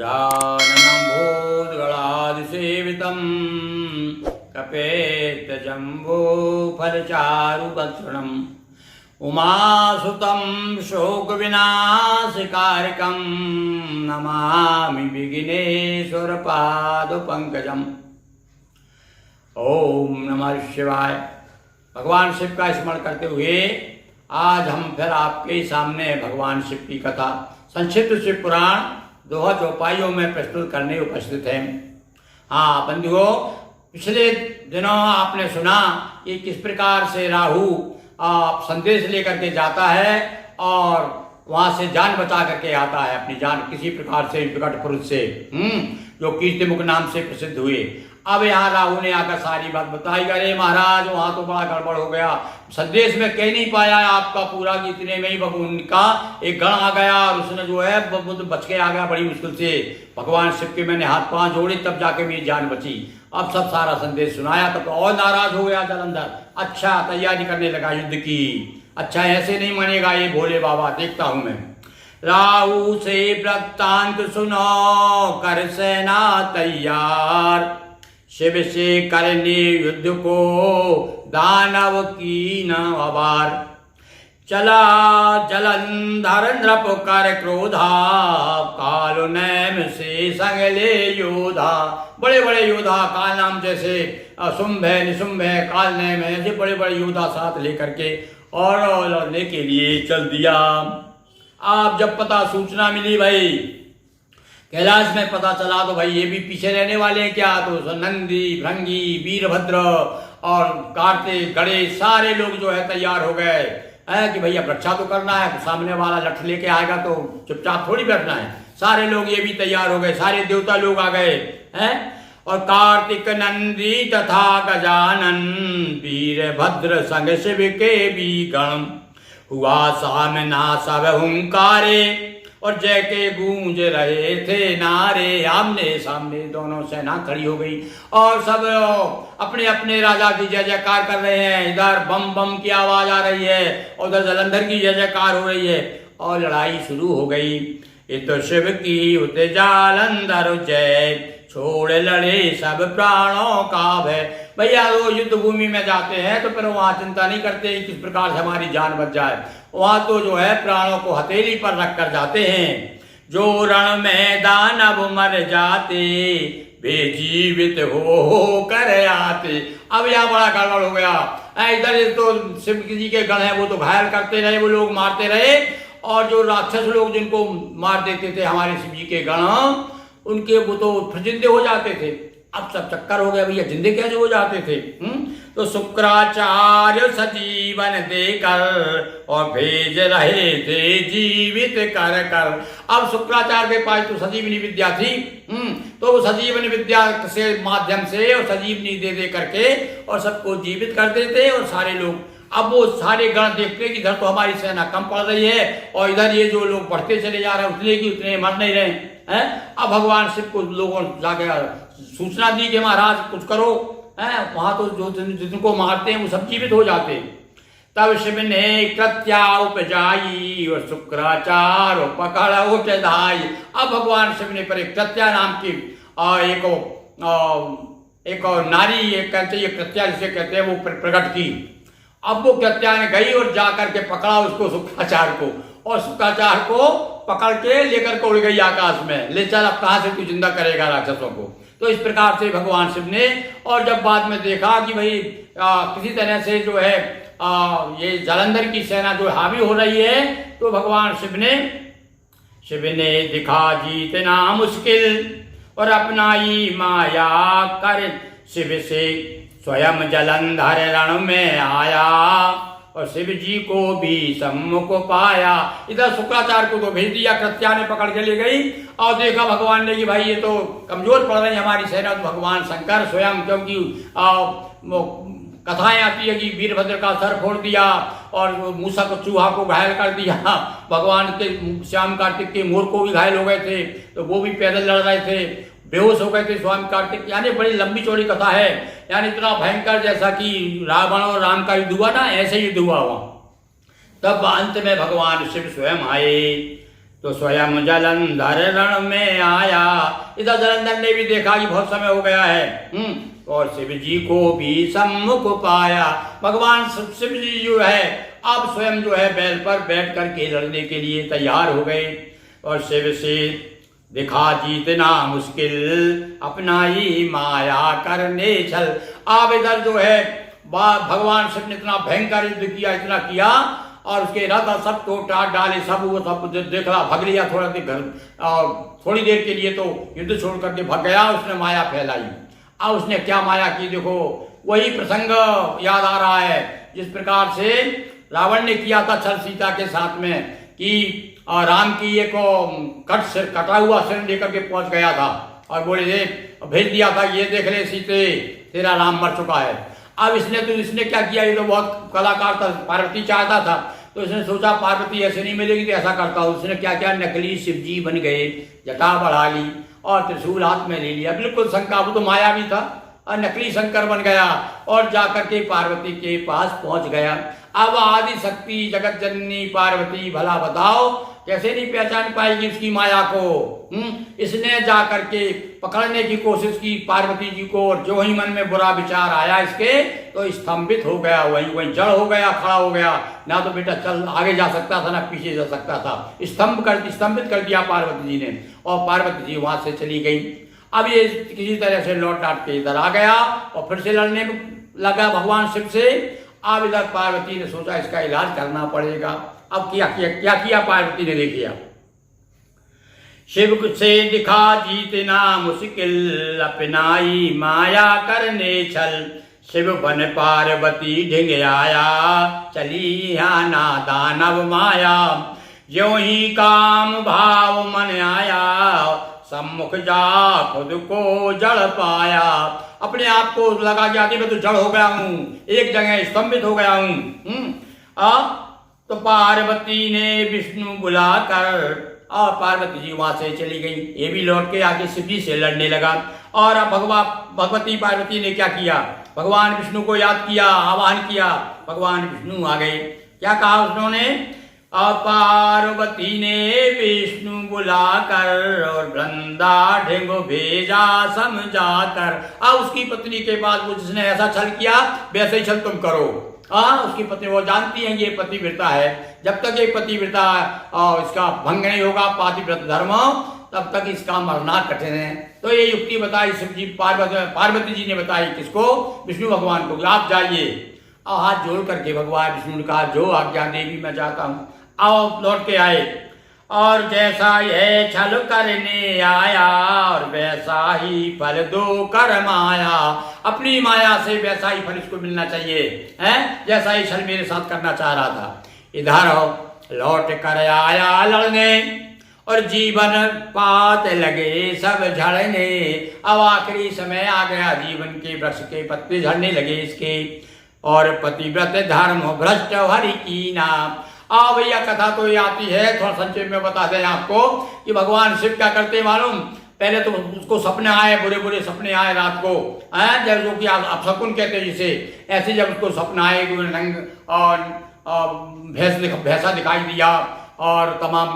गजाननं भूतगणादिसेवितं कपेतजम्बूफलचारुभक्षणम् उमासुतं शोकविनाशकारकं नमामि विघ्नेश्वरपादपङ्कजम्। ओम नमः शिवाय। भगवान शिव का स्मरण करते हुए आज हम फिर आपके सामने भगवान शिव की कथा संक्षिप्त शिव पुराण दोहा चौपाइयों में प्रस्तुत करने उपस्थित हैं। हाँ बंधुओं, पिछले दिनों आपने सुना कि किस प्रकार से राहु संदेश लेकर के जाता है और वहां से जान बचा करके आता है, अपनी जान किसी प्रकार से विकट पुरुष से जो कीर्तिमुख नाम से प्रसिद्ध हुए। अब यहाँ राहु ने आकर सारी बात बताई, अरे महाराज वहां तो बड़ा गड़बड़ हो गया, संदेश में कह नहीं पाया आपका पूरा, इतने में ही उनका एक गण आ गया और उसने जो है बच के आ गया बड़ी मुश्किल से। भगवान शिव के मैंने हाथ पांव जोड़े तब जाके मेरी जान बची। अब सब सारा संदेश सुनाया तब तो और नाराज हो गया जलंधर। अच्छा तैयारी करने लगा युद्ध की। अच्छा ऐसे नहीं मानेगा ये भोले बाबा, देखता हूं मैं। राहु से वृत्तांत सुनो कर सेना तैयार, शिव से करने युद्ध को दानव की न अवार। चला जलंधर नृप कर क्रोधा, काल नैम से संग ले योधा। बड़े बड़े योद्धा काल नाम जैसे शुंभ है, निशुंभ है, काल नैम है, ऐसे बड़े बड़े योद्धा साथ लेकर के और लड़ने के लिए चल दिया। आप जब पता सूचना मिली भाई कैलाश में पता चला तो भाई ये भी पीछे रहने वाले हैं क्या, तो नंदी भृंगी वीरभद्र और कार्तिक गणेश सारे लोग जो है तैयार हो गए कि भैया रक्षा तो करना है, सामने वाला लठ लेके आएगा तो चुपचाप थोड़ी बैठना है। सारे लोग ये भी तैयार हो गए, सारे देवता लोग आ गए हैं। और कार्तिक नंदी तथा गजानन वीरभद्र संग शिव के भी गण, हुआ सामना सब हुंकारे और जय के गूंज रहे थे नारे। आमने सामने दोनों सेना खड़ी हो गई और सब अपने अपने राजा की जय जयकार कर रहे हैं। इधर बम बम की आवाज आ रही है, उधर जलंधर की जय जयकार हो रही है और लड़ाई शुरू हो गई। ये तो शिव की उते जालंधर जय, छोड़ लड़े सब प्राणों का भय। भैया वो युद्ध भूमि में जाते हैं तो फिर वहां चिंता नहीं करते किस प्रकार से हमारी जान बच जाए, वहां तो जो है प्राणों को हथेली पर रख कर जाते हैं। जो रण में दानव मर जाते, वे जीवित हो कर आते। अब यहाँ बड़ा गड़बड़ हो गया। इधर तो शिव जी के गण है वो तो घायल करते रहे, वो लोग मारते रहे, और जो राक्षस लोग जिनको मार देते थे हमारे शिव जी के गण, उनके वो तो फिर जिंदे हो जाते थे। अब सब चक्कर हो गया भैया, जिंदे कैसे हो जाते थे। तो शुक्राचार्य सजीवन देकर और भेज रहे थे जीवित कर कर। अब शुक्राचार्य के पास तो सजीवनी विद्या थी, तो वो सजीवनी विद्या से माध्यम से और सजीवनी दे दे करके और सबको जीवित कर देते। और सारे लोग अब वो सारे गण देखते कि इधर तो हमारी सेना कम पड़ रही है और इधर ये जो लोग बढ़ते चले जा रहे हैं उतने की उतने मर नहीं रहे हैं। अब भगवान शिव को लोगों जाके सूचना दी कि महाराज कुछ करो, वहां तो जो जिनको मारते हैं वो सब जीवित हो जाते। तब शिव ने कृत्या उपजाई और शुक्राचार्य पकड़ उठ धाई। अब भगवान शिव ने पर एक कृत्या नाम की एक नारी कहते हैं कृत्या जिसे कहते हैं वो प्रकट की। अब वो कृत्या ने गई और जाकर के पकड़ा उसको शुक्राचार्य को, और शुक्राचार्य को पकड़ के लेकर के उड़ गई आकाश में। ले चल अब कहां से तू जिंदा करेगा राक्षसों को। तो इस प्रकार से भगवान शिव ने, और जब बाद में देखा कि भाई किसी तरह से जो है ये जलंधर की सेना जो हावी हो रही है, तो भगवान शिव ने दिखा जीतना मुश्किल और अपनाई माया कर शिव से स्वयं जलंधर रण में आया और शिव जी को भी सम्मुख पाया। इधर शुक्राचार्य को तो भेज दिया, कृत्या ने पकड़ के ले गई और देखा भगवान ने कि भाई ये तो कमजोर पड़ रही हमारी सेना। तो भगवान शंकर स्वयं, क्योंकि कथाएं आती है कि वीरभद्र का सर फोड़ दिया और मूसा को चूहा को घायल कर दिया, भगवान के श्याम कार्तिक के मोर को भी घायल हो गए थे, तो वो भी पैदल लड़ रहे थे, बेहोश हो गए थे स्वामी कार्तिक। यानी बड़ी लंबी चौड़ी कथा है, यानी इतना भयंकर जैसा कि रावण और राम का युद्ध हुआ ना, ऐसे युद्ध हुआ। तब अंत में भगवान शिव स्वयं आए तो स्वयं जलंधर रण में आया। इधर जलंधर ने भी देखा कि बहुत समय हो गया है, और शिव जी को भी सम्मुख पाया। भगवान शिव जी जो है अब स्वयं जो है बैल पर बैठ करके लड़ने के लिए तैयार हो गए, और शिव से दिखा जीतना मुश्किल, अपना ही माया करने छल। अब इधर जो है भगवान शिव ने इतना भयंकर युद्ध किया, इतना किया, और उसके रथ सब तोड़ डाले, सब वो सब देख रहा, भग लिया थोड़ा देर घर, और थोड़ी देर के लिए तो युद्ध छोड़ करके भग गया। उसने माया फैलाई। अब उसने क्या माया की, देखो वही प्रसंग याद आ रहा है जिस प्रकार से रावण ने किया था छल सीता के साथ में, कि राम की एक कटा हुआ सिर लेकर के पहुंच गया था, और बोले भेज दिया था, ये देख ले सीते, तेरा राम मर चुका है। अब इसने क्या किया, ये तो बहुत कलाकार था, पार्वती चाहता था, तो इसने सोचा पार्वती ऐसे नहीं मिलेगी तो ऐसा करता हूँ। उसने क्या किया, नकली शिव जी बन गए, जटा बढ़ा ली और त्रिशूल हाथ में ले लिया, बिल्कुल शंकर, वो तो माया भी था, और नकली शंकर बन गया, और जाकर के पार्वती के पास पहुंच गया। अब आदि शक्ति जगत जननी पार्वती भला बताओ कैसे नहीं पहचान पाएगी उसकी माया को। इसने जाकर के पकड़ने की कोशिश की पार्वती जी को, और जो ही मन में बुरा विचार आया इसके, तो स्तंभित हो गया, वहीं जड़ हो गया, खड़ा हो गया। ना तो बेटा चल आगे जा सकता था, ना पीछे जा सकता था, स्तंभित कर दिया पार्वती जी ने, और पार्वती जी वहां से चली गई। अब ये किसी तरह से लौट डाट के इधर आ गया, और फिर से लड़ने लगा भगवान शिव से। अब इधर पार्वती ने सोचा इसका इलाज करना पड़ेगा। अब क्या किया पार्वती ने, देखिए शिव से दिखा जीतना मुश्किल, अपनाई माया करने छल। शिव बन पार्वती ढिंग आया, चली यहाँ ना दानव माया। ज्यों ही काम भाव मन आया, सम्मुख जा खुद को जड़ पाया। अपने आप को लगा कि आदि मैं तो जड़ हो गया हूँ, एक जगह स्तंभित हो गया हूँ। तो पार्वती ने विष्णु बुलाकर, और पार्वती जी वहां से चली गई। ये भी लौट के आगे शिव जी से लड़ने लगा। और अब भगवती पार्वती ने क्या किया, भगवान विष्णु को याद किया, आवाहन किया, भगवान विष्णु आ गए। क्या कहा उन्होंने, पार्वती ने विष्णु बुलाकर, और वृंदा ढिंग भेजा समझाकर। अब उसकी पत्नी के पास वो जिसने ऐसा छल किया वैसे ही छल तुम करो। उसकी पत्नी, वो जानती है ये पतिव्रता है, जब तक ये पतिव्रता इसका भंग नहीं होगा पातिव्रत धर्म, तब तक इसका मरना कठिन है। तो ये युक्ति बताई शिव जी, पार्वती जी ने बताई किसको, विष्णु भगवान को, आप जाइए। और हाथ जोड़ करके भगवान विष्णु ने कहा जो आज्ञा देवी मैं जाता हूँ। आओ लौट के आए, और जैसा यह छल करने आया, और वैसा ही फल दो कर माया। अपनी माया से वैसा ही फल इसको मिलना चाहिए, हैं, जैसा ही छल मेरे साथ करना चाह रहा था। इधर लौट कर आया लड़ने, और जीवन पात लगे सब झड़ने। अब आखिरी समय आ गया, जीवन के वृक्ष के पत्ते झड़ने लगे इसके, और पतिव्रत धर्म भ्रष्ट हरि कीना। भैया कथा तो ये आती है, थोड़ा संक्षेप में बता दें आपको कि भगवान शिव क्या करते मालूम, पहले तो उसको सपने आए, बुरे बुरे सपने आए रात को, जब जो कि आप शकुन कहते हैं जिसे, ऐसे जब उसको सपना आए कि नंग और भैंसा दिखाई दिया, और तमाम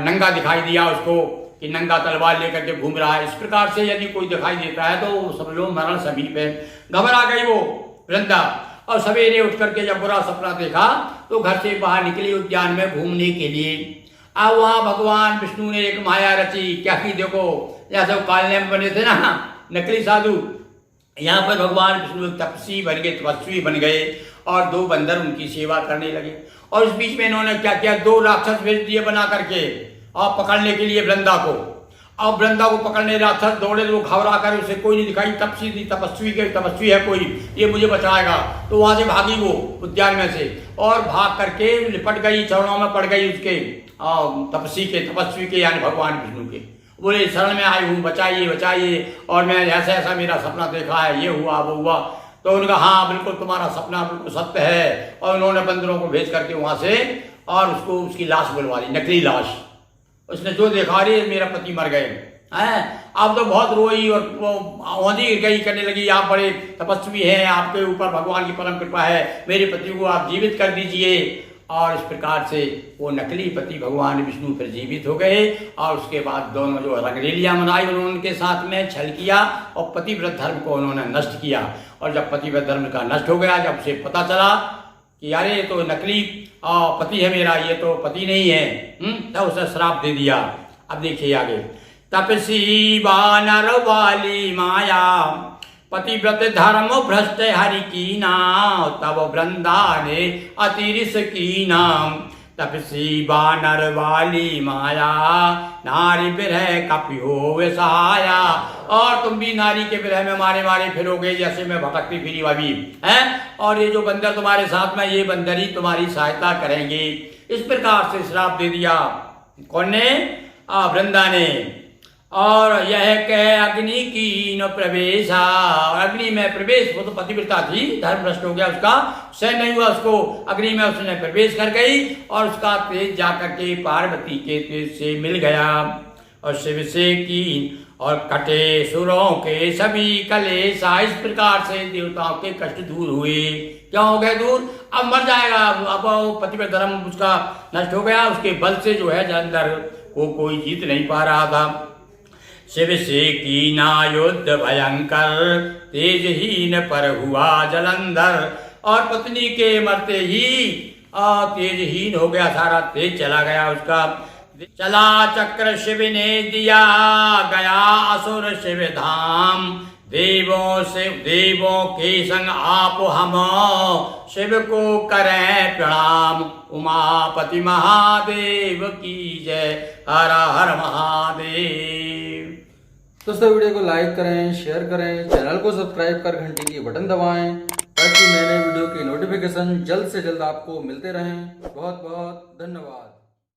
नंगा दिखाई दिया उसको, कि नंगा तलवार लेकर के घूम रहा है। इस प्रकार से यदि कोई दिखाई देता है तो सब लोग मरण समीप है। घबरा गई वो वृंदा, और सवेरे उठ करके जब बुरा सपना देखा तो घर से बाहर निकली उद्यान में घूमने के लिए। अब वहाँ भगवान विष्णु ने एक माया रची। क्या की, देखो जैसे वो कालने में बने थे ना नकली साधु, यहाँ पर भगवान विष्णु तपस्वी बन गए, तपस्वी बन गए, और दो बंदर उनकी सेवा करने लगे। और इस बीच में इन्होंने क्या किया, दो राक्षस भेज दिए बना करके, और पकड़ने के लिए वृंदा को। अब वृंदा को पकड़ने राक्षस दौड़े, वो घबरा कर, उसे कोई नहीं दिखाई, तपस्वी है कोई, ये मुझे बचाएगा। तो वहां से भागी वो उद्यान में से, और भाग करके लिपट गई, चरणों में पड़ गई उसके तपस्वी के यानी भगवान विष्णु के। बोले शरण में आई हूँ, बताइए बताइए, और मैं ऐसा ऐसा मेरा सपना देखा है, ये हुआ वो हुआ। तो उनका हाँ बिल्कुल तुम्हारा सपना बिल्कुल सत्य है। और उन्होंने बंदरों को भेज करके वहां से और उसको उसकी लाश बुलवा ली, नकली लाश। उसने जो देखा रही मेरा पति मर गए हैं। अब तो बहुत रोई और औंधी गिर गई, करने लगी आप बड़े तपस्वी हैं, आपके ऊपर भगवान की परम कृपा है, मेरे पति को आप जीवित कर दीजिए। और इस प्रकार से वो नकली पति भगवान विष्णु फिर जीवित हो गए और उसके बाद दोनों जो रंगरेलियां मनाई उन्होंने उनके साथ में छल किया और पतिव्रत धर्म को उन्होंने नष्ट किया। और जब पतिव्रत धर्म का नष्ट हो गया, जब उसे पता चला कि यार ये तो नकली पति है मेरा, ये तो पति नहीं है, तब उसे श्राप दे दिया। अब देखिए आगे, तपसी वानर वाली माया पतिव्रत धर्म भ्रष्ट हरि की नाम तब वृंदा ने अतिरिस की नाम। तपसी वानर वाली माया नारी विरह कपि होवे सहाया। और तुम भी नारी के विरह में मारे मारे फिरोगे जैसे मैं भटकती फिरी अभी है, और ये जो बंदर तुम्हारे साथ में, ये बंदर ही तुम्हारी सहायता करेंगे। इस प्रकार से श्राप दे दिया। कौन ने? वृंदा ने। और यह कह अग्नि की न प्रवेशा, अग्नि में प्रवेश, वो तो पतिव्रता थी, धर्म भ्रष्ट हो गया उसका, सहन नहीं हुआ उसको, अग्नि में उसने प्रवेश कर गई और उसका तेज जाकर के पार्वती के तेज से मिल गया। और शिव से की और कटे सुरों के सभी कलेशा। इस प्रकार से देवताओं के कष्ट दूर हुए। क्या हो गए दूर? अब मर जाएगा, अब वो पतिव्रत धर्म उसका नष्ट हो गया, उसके बल से जो है अंदर को कोई जीत नहीं पा रहा था। शिव से कीना युद्ध भयंकर तेजहीन पर हुआ जलंधर। और पत्नी के मरते ही तेजहीन हो गया, सारा तेज चला गया उसका। चला चक्र शिव ने दिया गया असुर शिव धाम। देवों के संग आप हम शिव को करें प्रणाम। उमापति महादेव की जय, हर हर महादेव। दोस्तों वीडियो को लाइक करें, शेयर करें, चैनल को सब्सक्राइब कर घंटी की बटन दबाएं ताकि नए नए वीडियो की नोटिफिकेशन जल्द से जल्द आपको मिलते रहें। बहुत बहुत धन्यवाद।